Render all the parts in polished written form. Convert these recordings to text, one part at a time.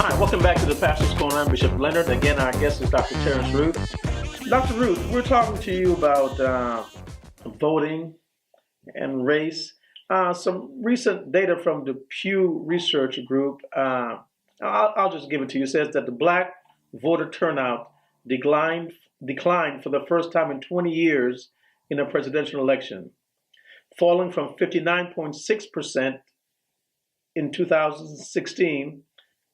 Hi, welcome back to the Pastor's Corner. I'm Bishop Leonard. Again, our guest is Dr. Terrance Ruth. Dr. Ruth, we're talking to you about voting and race. Some recent data from the Pew Research Group, I'll just give it to you, says that the black voter turnout declined for the first time in 20 years in a presidential election, falling from 59.6% in 2016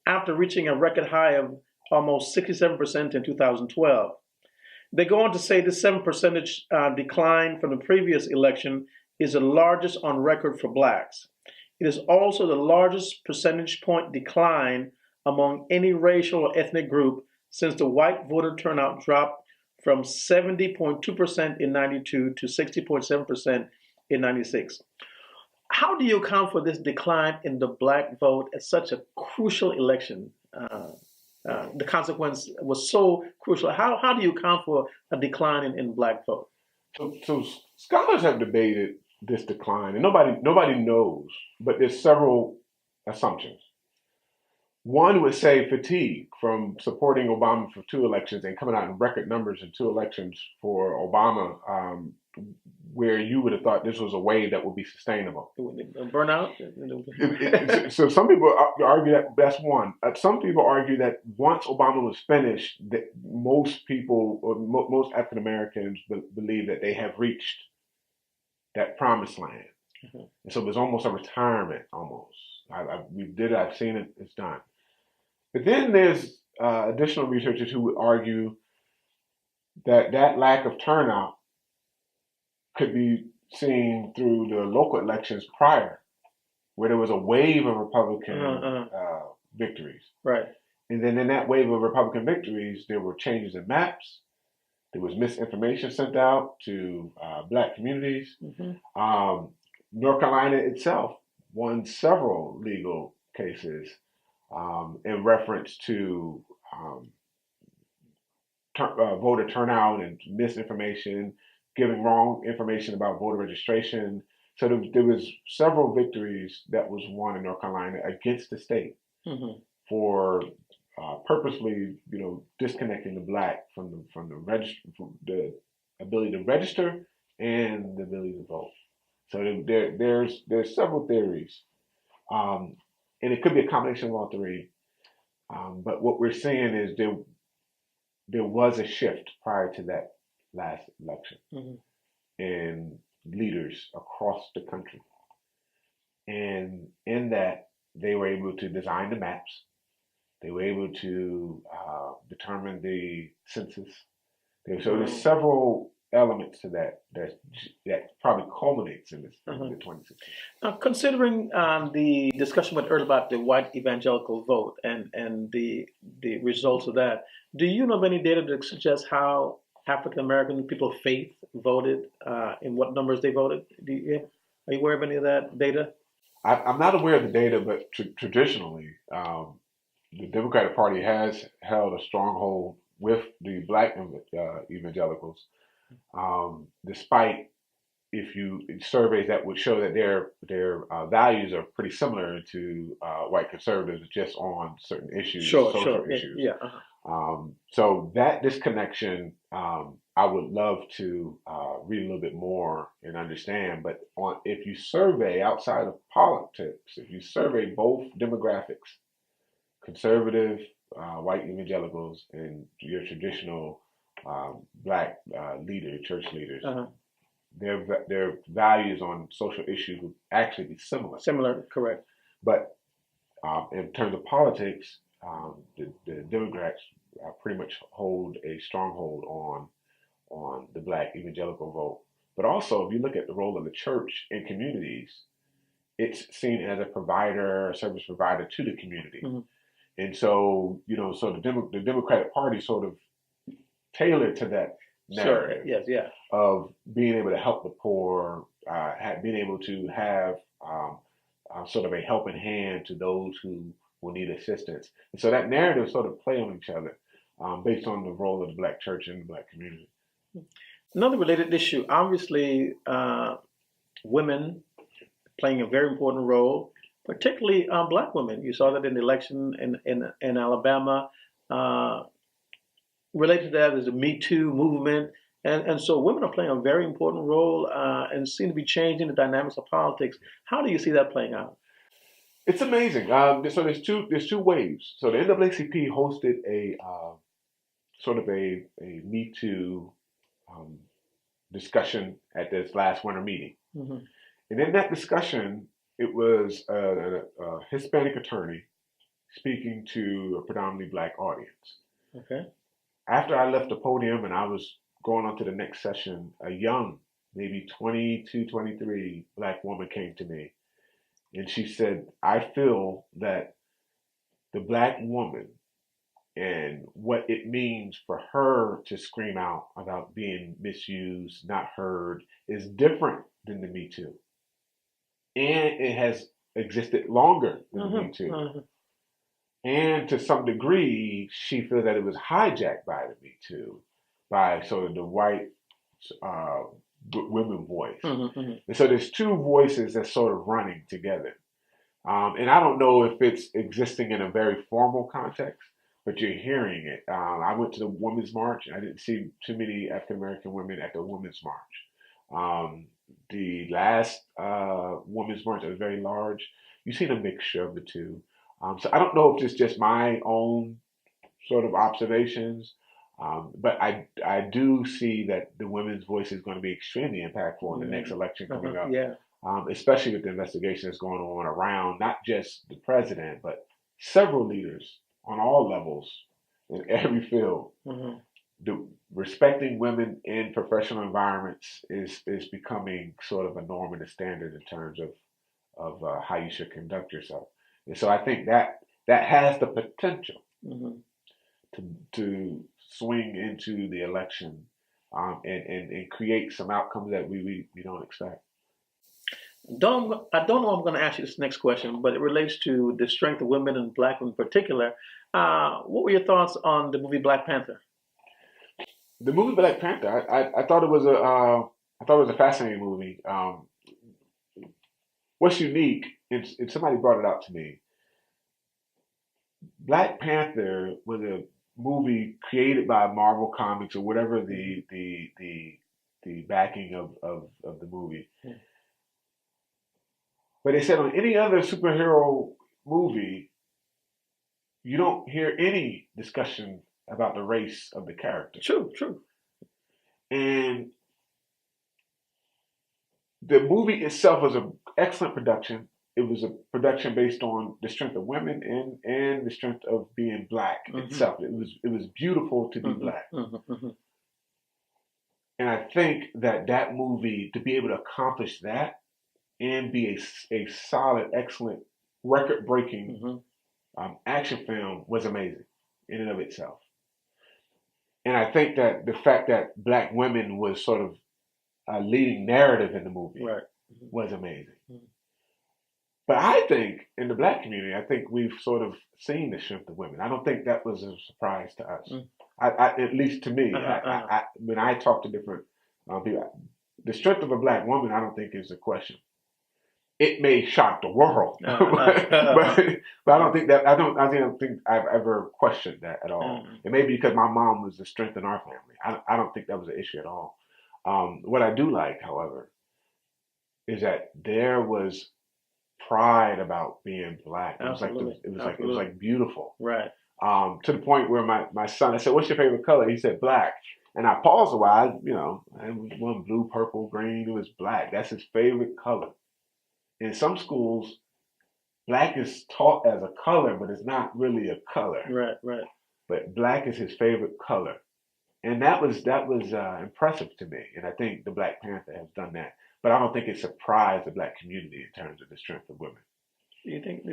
after reaching a record high of almost 67% in 2012. They go on to say this 7 percentage decline from the previous election is the largest on record for blacks. It is also the largest percentage point decline among any racial or ethnic group since the white voter turnout dropped from 70.2% in 92 to 60.7% in 96. How do you account for this decline in the black vote at such a crucial election? The consequence was so crucial. How do you account for a decline in black vote? So scholars have debated this decline, and nobody knows, but there's several assumptions. One would say fatigue from supporting Obama for 2 elections and coming out in record numbers in 2 elections for Obama, where you would have thought this was a wave that would be sustainable. Burnout? So some people argue that that's one. Some people argue that once Obama was finished, that most people, or most African Americans, believe that they have reached that promised land. Mm-hmm. And so there's almost a retirement, almost. We did it, I've seen it, it's done. But then there's additional researchers who would argue that lack of turnout could be seen through the local elections prior, where there was a wave of Republican victories. Right. And then in that wave of Republican victories, there were changes in maps. There was misinformation sent out to black communities. Mm-hmm. North Carolina itself won several legal cases in reference to voter turnout and misinformation, giving wrong information about voter registration. So there was several victories that was won in North Carolina against the state mm-hmm. for purposely, disconnecting the black from the ability to register and the ability to vote. So there's several theories, and it could be a combination of all three. But what we're seeing is there was a shift prior to that last election mm-hmm. in leaders across the country, and in that they were able to design the maps. They were able to determine the census. So there's several elements to that probably culminates in this in the 2016. Now, considering the discussion we had earlier about the white evangelical vote and the results of that, do you know of any data that suggests how African American people of faith voted, in what numbers they voted? Are you aware of any of that data? I'm not aware of the data, but traditionally, the Democratic Party has held a stronghold with the black evangelicals, despite surveys that would show that their values are pretty similar to white conservatives, just on certain issues, social issues. Yeah. Uh-huh. So that disconnection, I would love to read a little bit more and understand. But if you survey outside of politics, if you survey both demographics, conservative white evangelicals and your traditional black church leaders, uh-huh. their values on social issues would actually be similar. Similar, correct. But in terms of politics, the Democrats pretty much hold a stronghold on the black evangelical vote. But also, if you look at the role of the church in communities, it's seen as a provider, a service provider to the community. Mm-hmm. And so, the Democratic Party sort of tailored to that narrative of being able to help the poor, being able to have sort of a helping hand to those who will need assistance. And so that narrative sort of play on each other based on the role of the black church in the black community. Another related issue, obviously, women playing a very important role particularly black women. You saw that in the election in Alabama. Uh, Related to that is the Me Too movement. And so women are playing a very important role and seem to be changing the dynamics of politics. How do you see that playing out? It's amazing. So there's two waves. So the NAACP hosted a sort of a Me Too um, discussion at this last winter meeting, Hmm. and in that discussion, it was a Hispanic attorney speaking to a predominantly black audience. Okay. After I left the podium and I was going on to the next session, a young, maybe 22, 23 black woman came to me and she said, I feel that the black woman and what it means for her to scream out about being misused, not heard, is different than the Me Too. And it has existed longer than the Me Hmm. Too. Hmm. And to some degree, she feels that it was hijacked by the Me Too, by sort of the white uh, women voice. Hmm. Hmm. And so there's two voices that's sort of running together. And I don't know if it's existing in a very formal context, but you're hearing it. I went to the Women's March. I didn't see too many African American women at the Women's March. The last Women's March was very large. You've seen a mixture of the two. So I don't know if it's just my own sort of observations, but I do see that the women's voice is going to be extremely impactful in the next election coming up, Yeah. especially with the investigation that's going on around not just the president, but several leaders on all levels in every field. Hmm. The, respecting women in professional environments is becoming sort of a norm and a standard in terms of how you should conduct yourself. And so I think that has the potential Hmm. to swing into the election and create some outcomes that we don't expect. I don't know. I'm going to ask you this next question, but it relates to the strength of women and black women in particular. What were your thoughts on the movie Black Panther? The movie Black Panther, I thought it was a fascinating movie. What's unique, and somebody brought it out to me. Black Panther was a movie created by Marvel Comics or whatever the backing of the movie. Hmm. But they said on any other superhero movie, you don't hear any discussion about the race of the character. True, true. And the movie itself was an excellent production. It was a production based on the strength of women and the strength of being black itself. It was beautiful to be black. And I think that movie, to be able to accomplish that and be a solid, excellent, record breaking action film was amazing in and of itself. And I think that the fact that black women was sort of a leading narrative in the movie Right. was amazing. But I think in the black community, I think we've sort of seen the strength of women. I don't think that was a surprise to us. At least to me, when I talk to different people, the strength of a black woman, I don't think is a question. It may shock the world, but I don't think that I don't think I've ever questioned that at all. It may be because my mom was the strength in our family. I don't think that was an issue at all. What I do like, however, is that there was pride about being black. It was like beautiful. Right. To the point where my son, I said, "What's your favorite color?" He said, "Black." And I paused a while. It was one blue, purple, green. It was black. That's his favorite color. In some schools, black is taught as a color, but it's not really a color. Right. Right. But black is his favorite color, and that was impressive to me. And I think the Black Panther has done that. But I don't think it surprised the black community in terms of the strength of women. Do you think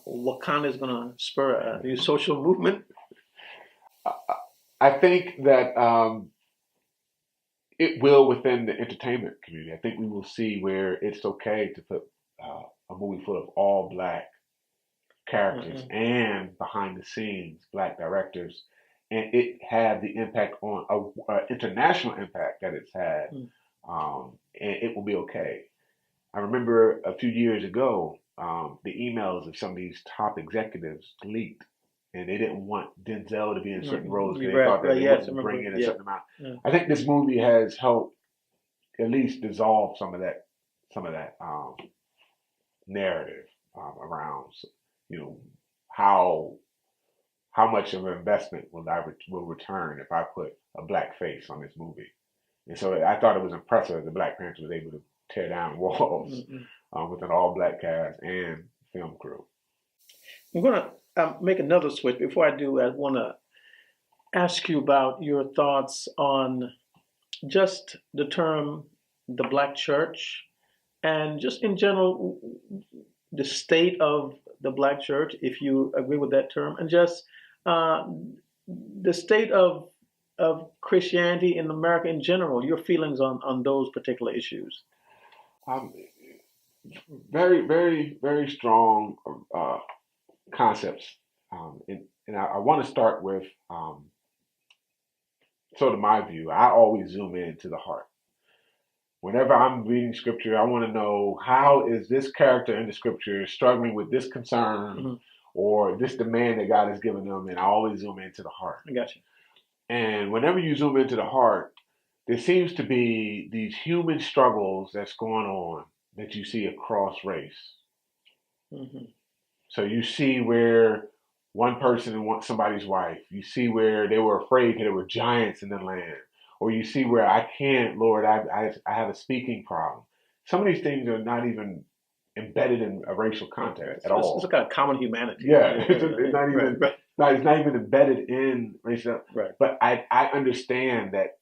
Wakanda is going to spur a new social movement? I think that it will within the entertainment community. I think we will see where it's okay to put a movie full of all black characters and behind the scenes black directors, and it had the impact on international impact that it's had, and it will be okay. I remember a few years ago the emails of some of these top executives leaked, and they didn't want Denzel to be in certain roles because they thought that they wouldn't bring in a certain amount. Yeah. I think this movie has helped at least dissolve some of that narrative around, you know, how much of an investment will return if I put a black face on this movie. And so I thought it was impressive that the Black Panther was able to tear down walls with an all-black cast and film crew. I'm going to make another switch. Before I do, I want to ask you about your thoughts on just the term the black church and just in general the state of the black church, if you agree with that term, and just the state of Christianity in America in general, your feelings on those particular issues. Very, very, very strong concepts. And I want to start with sort of my view. I always zoom in to the heart. Whenever I'm reading scripture, I want to know, how is this character in the scripture struggling with this concern or this demand that God has given them? And I always zoom into the heart. I got you. And whenever you zoom into the heart, there seems to be these human struggles that's going on that you see across race. So you see where one person wants somebody's wife. You see where they were afraid because there were giants in the land. Or you see where I can't, Lord, I have a speaking problem. Some of these things are not even embedded in a racial context at all. It's a kind of common humanity. Yeah, it's not even it's not even embedded in racial. Right. But I understand that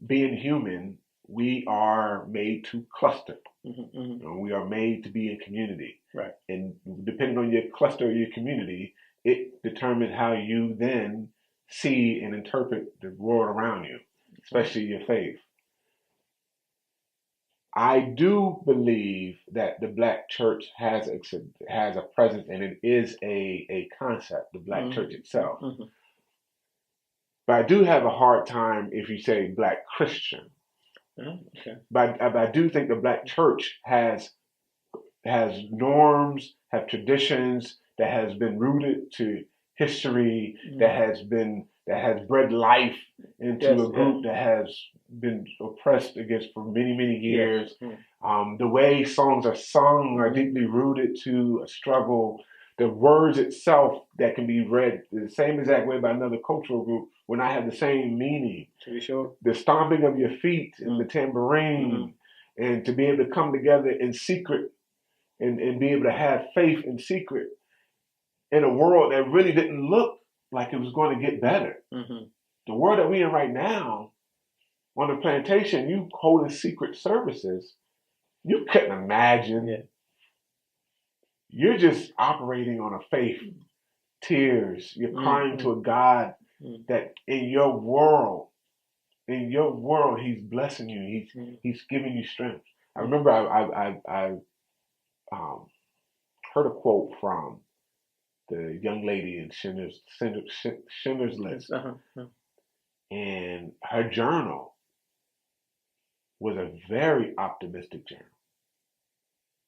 being human, we are made to cluster. And we are made to be in community. Right. And depending on your cluster or your community, it determines how you then see and interpret the world around you, especially your faith. I do believe that the black church has a presence, and it is a concept, the black church itself. But I do have a hard time if you say black Christian. Okay. But I do think the black church has norms, have traditions that has been rooted to history, that has bred life into a group that has been oppressed against for many, many years. The way songs are sung are deeply rooted to a struggle. The words itself that can be read the same exact way by another cultural group will not have the same meaning. To be sure. The stomping of your feet and the tambourine, and to be able to come together in secret and be able to have faith in secret in a world that really didn't look like it was going to get better. The world that we're in right now, on the plantation, you holding secret services, you couldn't imagine. Yeah. You're just operating on a faith, tears. You're crying to a God that in your world, He's blessing you. He's giving you strength. I remember I heard a quote from the young lady in Schindler's List, and her journal was a very optimistic journal.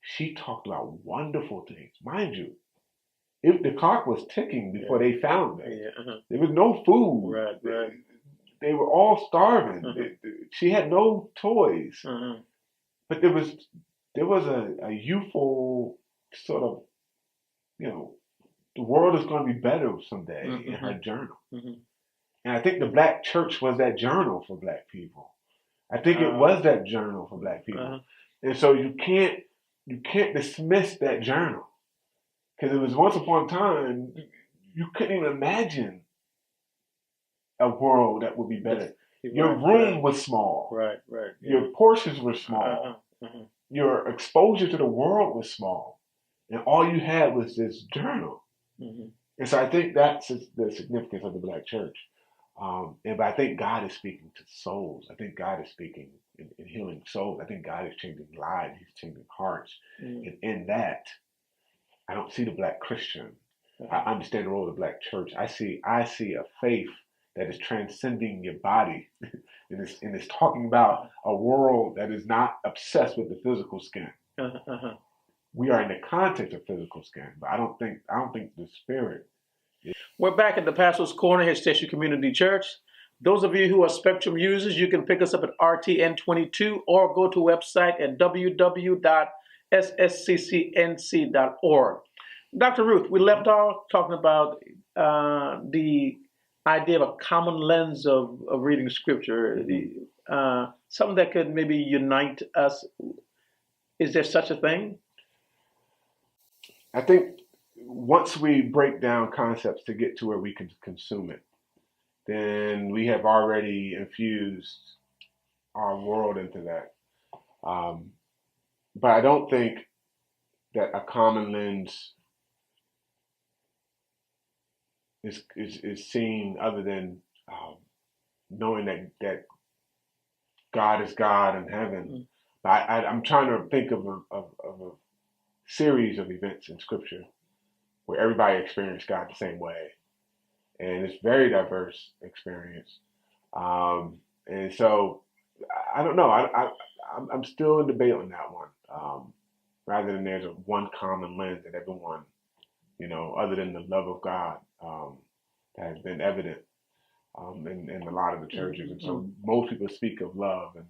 She talked about wonderful things. Mind you, if the clock was ticking before they found her. There was no food. Right. They were all starving. She had no toys. But there was a youthful sort of, the world is going to be better someday in her journal. And I think the black church was that journal for black people. I think it was that journal for black people. And so you can't dismiss that journal, because it was once upon a time you couldn't even imagine a world that would be better. Your room was small. Right. Your portions were small. Your exposure to the world was small, and all you had was this journal. And so I think that's the significance of the black church. But I think God is speaking to souls. I think God is speaking in healing souls. I think God is changing lives. He's changing hearts. And in that, I don't see the black Christian. I understand the role of the black church. I see a faith that is transcending your body, and it's talking about a world that is not obsessed with the physical skin. we are in the context of physical skin, but I don't think the spirit. We're back at the Pastor's Corner here at Station Community Church. Those of you who are Spectrum users, you can pick us up at RTN22 or go to a website at www.ssccnc.org. Dr. Ruth, we left off talking about the idea of a common lens of reading Scripture, something that could maybe unite us. Is there such a thing? I think once we break down concepts to get to where we can consume it, then we have already infused our world into that. But I don't think that a common lens is seen other than knowing that God is God in heaven. I'm trying to think of a series of events in Scripture where everybody experienced God the same way, and it's very diverse experience. And so I don't know. I'm still in debate on that one. Rather than there's one common lens that everyone, other than the love of God, that has been evident in a lot of the churches. And so most people speak of love, and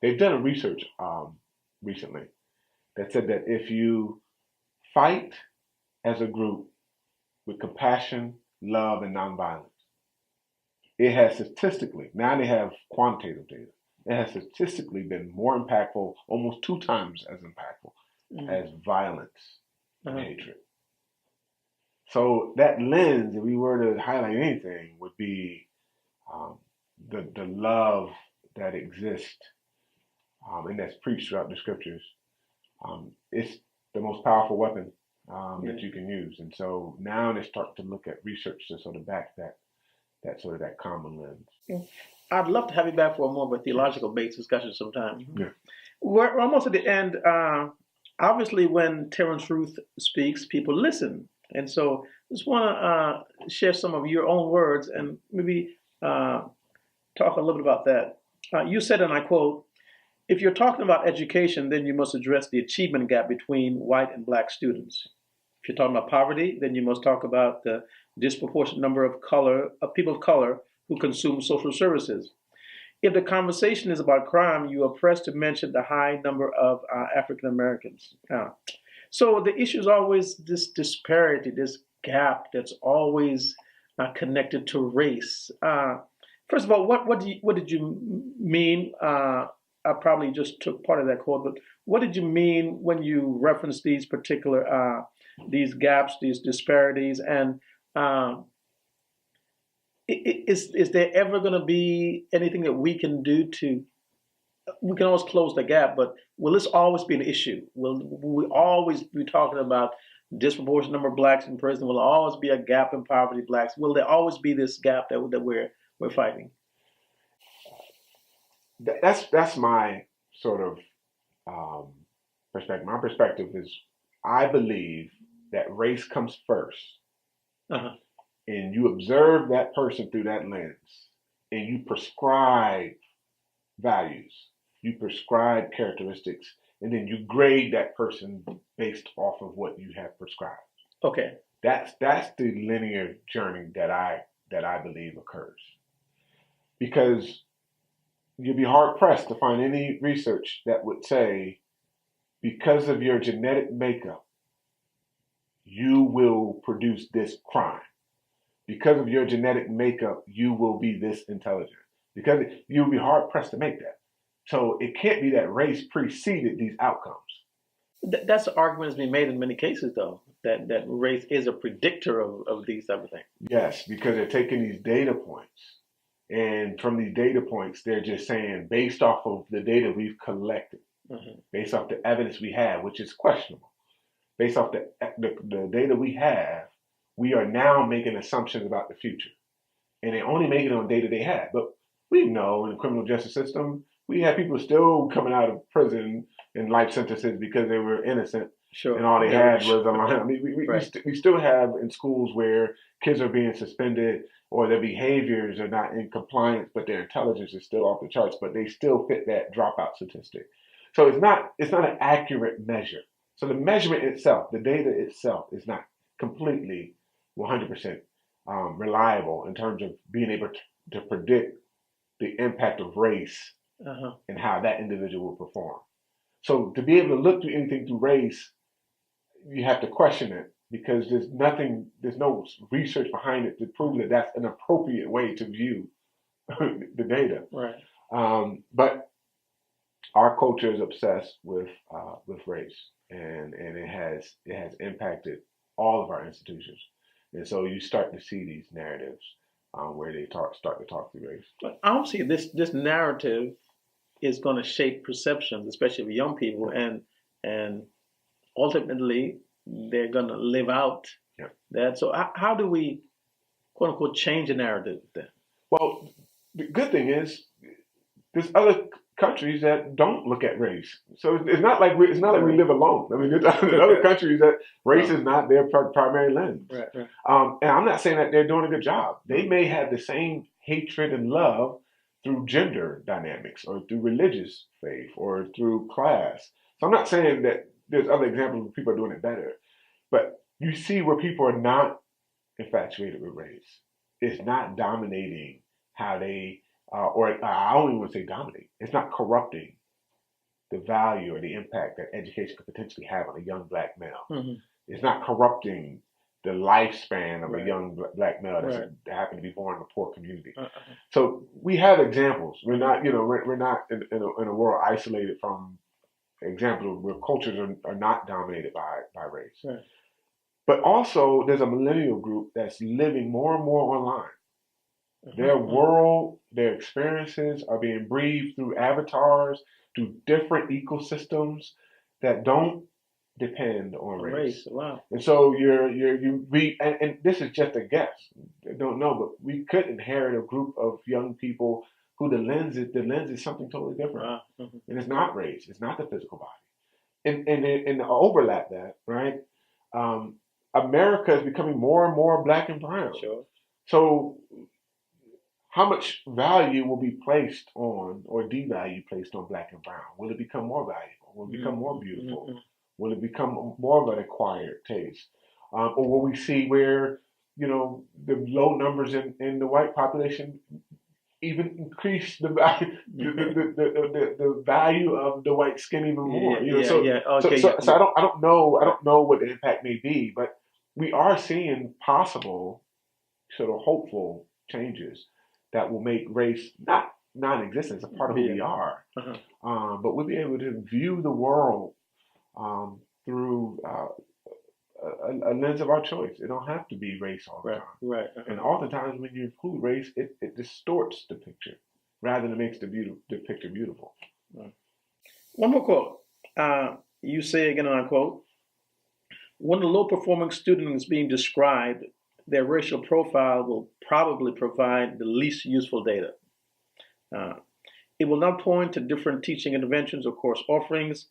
they've done a research recently that said that if you fight as a group with compassion, love, and nonviolence, it has statistically, now they have quantitative data, it has statistically been more impactful, almost 2 times as impactful as violence and hatred. So that lens, if we were to highlight anything, would be the love that exists and that's preached throughout the Scriptures. It's the most powerful weapon that you can use. And so now they start to look at research to sort of back that sort of that common lens. I'd love to have you back for more of a theological-based discussion sometime. Yeah. We're almost at the end. Obviously, when Terrance Ruth speaks, people listen. And so I just want to share some of your own words and maybe talk a little bit about that. You said, and I quote, "If you're talking about education, then you must address the achievement gap between white and black students. If you're talking about poverty, then you must talk about the disproportionate number of people of color who consume social services. If the conversation is about crime, you are pressed to mention the high number of African Americans." So the issue is always this disparity, this gap that's always connected to race. First of all, what did you mean? I probably just took part of that quote, but what did you mean when you referenced these particular these gaps, these disparities, and is there ever going to be anything that we can do to? We can always close the gap, but will this always be an issue? Will we always be talking about disproportionate number of blacks in prison? Will there always be a gap in poverty, blacks? Will there always be this gap that we're fighting? That's my sort of perspective. My perspective is I believe that race comes first, and you observe that person through that lens, and you prescribe values, you prescribe characteristics, and then you grade that person based off of what you have prescribed. Okay, that's the linear journey that I believe occurs, because you'd be hard pressed to find any research that would say because of your genetic makeup, you will produce this crime. Because of your genetic makeup, you will be this intelligent. Because you'll be hard pressed to make that. So it can't be that race preceded these outcomes. That's the argument that's been made in many cases, though, that race is a predictor of these type of things. Yes, because they're taking these data points. And from these data points, they're just saying, based off of the data we've collected, based off the evidence we have, which is questionable, based off the data we have, we are now making assumptions about the future. And they only make it on data they have. But we know in the criminal justice system, we have people still coming out of prison in life sentences because they were innocent. Sure. And all they had was a line. I mean, we still have in schools where kids are being suspended or their behaviors are not in compliance, but their intelligence is still off the charts, but they still fit that dropout statistic. So it's not an accurate measure. So the measurement itself, the data itself, is not completely 100% reliable in terms of being able to predict the impact of race and how that individual will perform. So to be able to look through anything through race, you have to question it because there's no research behind it to prove that that's an appropriate way to view the data. Right. But our culture is obsessed with race, and it has impacted all of our institutions, and so you start to see these narratives where they start to talk through race. But obviously, this narrative is going to shape perceptions, especially of young people, and ultimately they're going to live out that. So how do we, quote unquote, change the narrative then? Well, the good thing is there's other countries that don't look at race, so it's not like we live alone. I mean, there's other countries that race is not their primary lens. Right. And I'm not saying that they're doing a good job. They may have the same hatred and love through gender dynamics or through religious faith or through class. So I'm not saying that there's other examples where people are doing it better, but you see where people are not infatuated with race. It's not dominating how they, or I don't even want to say dominate. It's not corrupting the value or the impact that education could potentially have on a young black male. Mm-hmm. It's not corrupting the lifespan of a young black male that happened to be born in a poor community. So we have examples. We're not, we're not in a world isolated from examples where cultures are not dominated by race. Right. But also, there's a millennial group that's living more and more online. Their world, their experiences are being breathed through avatars, through different ecosystems that don't depend on race. Wow. And so and this is just a guess. I don't know, but we could inherit a group of young people who the lens is something totally different. Wow. Mm-hmm. And it's not race, it's not the physical body. And to overlap that, right? America is becoming more and more black and brown. Sure. So how much value will be placed on or devalue placed on black and brown? Will it become more valuable? Will it become more beautiful? Mm-hmm. Will it become more of an acquired taste? Or will we see where, the low numbers in the white population even increase the value, the value of the white skin even more? So I don't know what the impact may be, but we are seeing possible sort of hopeful changes that will make race not non-existent, it's a part of who we are. But we'll be able to view the world through a lens of our choice. It don't have to be race all the time. Right. And oftentimes when you include race, it distorts the picture rather than makes the picture beautiful. Right. One more quote. You say again, and I quote, when the low-performing student is being described, their racial profile will probably provide the least useful data. It will not point to different teaching interventions or course offerings.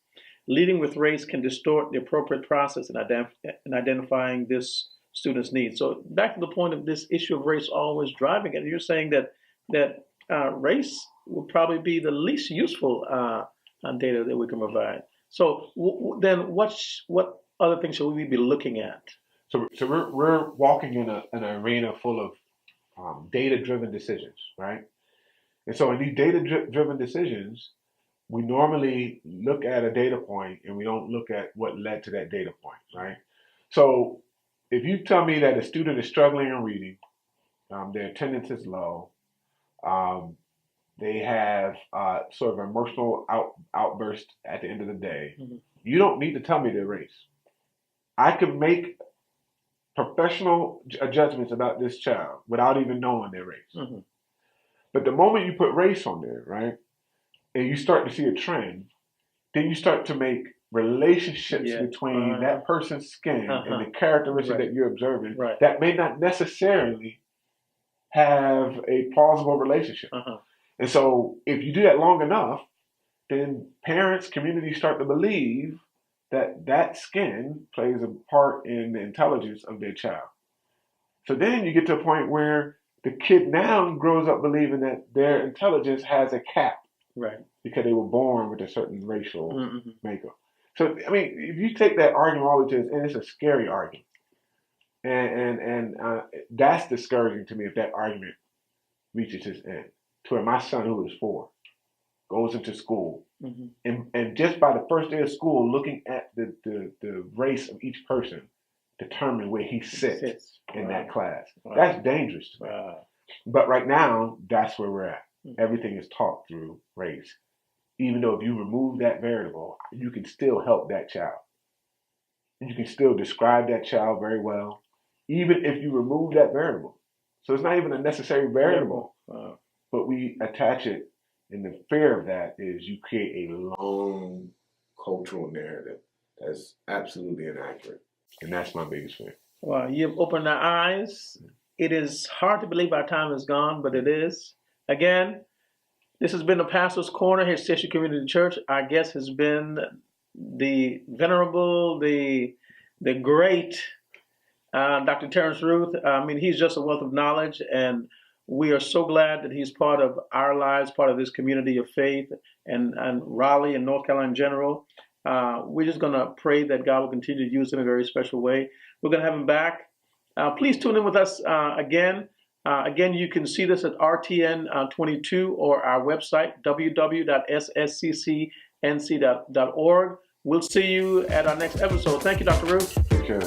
Leading with race can distort the appropriate process in identifying this student's needs. So back to the point of this issue of race always driving it, you're saying that race will probably be the least useful data that we can provide. So then what other things should we be looking at? So we're walking in an arena full of data-driven decisions, right? And so in these data-driven decisions, we normally look at a data point and we don't look at what led to that data point, right? So if you tell me that a student is struggling in reading, their attendance is low, they have sort of emotional outburst at the end of the day, you don't need to tell me their race. I could make professional judgments about this child without even knowing their race. Mm-hmm. But the moment you put race on there, right, and you start to see a trend, then you start to make relationships between that person's skin and the characteristics that you're observing that may not necessarily have a plausible relationship. And so if you do that long enough, then parents, communities start to believe that skin plays a part in the intelligence of their child. So then you get to a point where the kid now grows up believing that their intelligence has a cap. Right. Because they were born with a certain racial makeup. So, I mean, if you take that argument all the way to its end, it's a scary argument. And that's discouraging to me if that argument reaches its end. To where my son, who is 4, goes into school, and just by the first day of school, looking at the race of each person, determine where he sits in that class. That's dangerous to me. But right now, that's where we're at. Everything is taught through race. Even though if you remove that variable, you can still help that child. You can still describe that child very well, even if you remove that variable. So it's not even a necessary variable, but we attach it, and the fear of that is you create a long cultural narrative that's absolutely inaccurate. And that's my biggest fear. Well, you've opened our eyes. It is hard to believe our time is gone, but it is. Again, this has been the Pastor's Corner here at Station Community Church. Our guest has been the venerable, the great Dr. Terrance Ruth. I mean, he's just a wealth of knowledge, and we are so glad that he's part of our lives, part of this community of faith, and Raleigh and North Carolina in general. We're just going to pray that God will continue to use him in a very special way. We're going to have him back. Please tune in with us again. Again, you can see this at RTN22 or our website, www.ssccnc.org. We'll see you at our next episode. Thank you, Dr. Ruth. Take care.